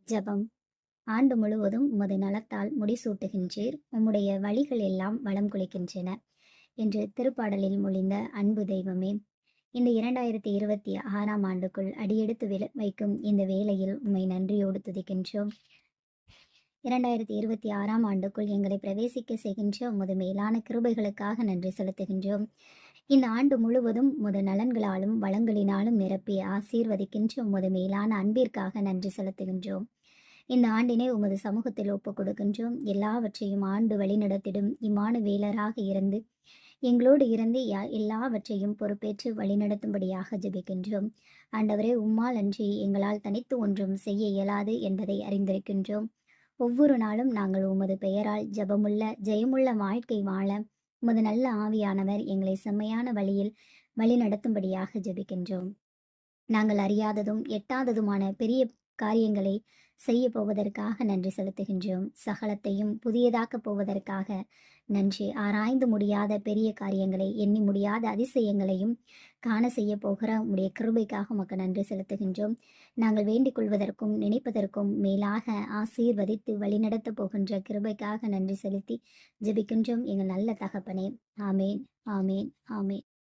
ஜெபம். ஆண்டு முழுவதும் உமது நலத்தால் முடிசூட்டுகின்றீர், உம்முடைய வழிகள் எல்லாம் வளம் குலைக்கின்றன என்று திருப்பாடலில் மொழிந்த அன்பு தெய்வமே, இந்த 2026ஆம் ஆண்டுக்குள் அடியெடுத்து வைக்கும் இந்த வேளையில் உம்மை நன்றியோடு துதிக்கின்றோம். 2026ஆம் ஆண்டுக்குள் எங்களை பிரவேசிக்க செய்கின்ற உமது மேலான கிருபைகளுக்காக நன்றி செலுத்துகின்றோம். இந்த ஆண்டு முழுவதும் உமது நலன்களாலும் வளங்களினாலும் நிரப்பி ஆசீர்வதிக்கின்ற உமது மேலான அன்பிற்காக நன்றி செலுத்துகின்றோம். இந்த ஆண்டினை உமது சமூகத்தில் ஒப்புக் கொடுக்கின்றோம். எல்லாவற்றையும் ஆண்டு வழிநடத்திடும் இம்மானுவேலராக இருந்து எங்களோடு இருந்து எல்லாவற்றையும் பொறுப்பேற்று வழிநடத்தும்படியாக ஜெபிக்கின்றோம். ஆண்டவரே, உம்மால் அன்றி எங்களால் தனித்து ஒன்றும் செய்ய இயலாது என்பதை அறிந்திருக்கின்றோம். ஒவ்வொரு நாளும் நாங்கள் உமது பெயரால் ஜெயமுள்ள வாழ்க்கை வாழ உமது நல்ல ஆவியானவர் எங்களை செம்மையான வழியில் வழிநடத்தும்படியாக ஜெபிக்கின்றோம். நாங்கள் அறியாததும் எட்டாததுமான பெரிய காரியங்களை செய்ய போவதற்காக நன்றி செலுத்துகின்றோம். சகலத்தையும் புதியதாக்கப் போவதற்காக நன்றி. ஆராய்ந்து முடியாத பெரிய காரியங்களை, எண்ணி முடியாத அதிசயங்களையும் காண செய்ய போகிற உம்முடைய கிருபைக்காக உமக்கு நன்றி செலுத்துகின்றோம். நாங்கள் வேண்டிக் கொள்வதற்கும் நினைப்பதற்கும் மேலாக ஆசீர்வதித்து வழிநடத்த போகின்ற கிருபைக்காக நன்றி செலுத்தி ஜெபிக்கின்றோம் எங்கள் நல்ல தகப்பனே. ஆமேன், ஆமேன், ஆமேன்.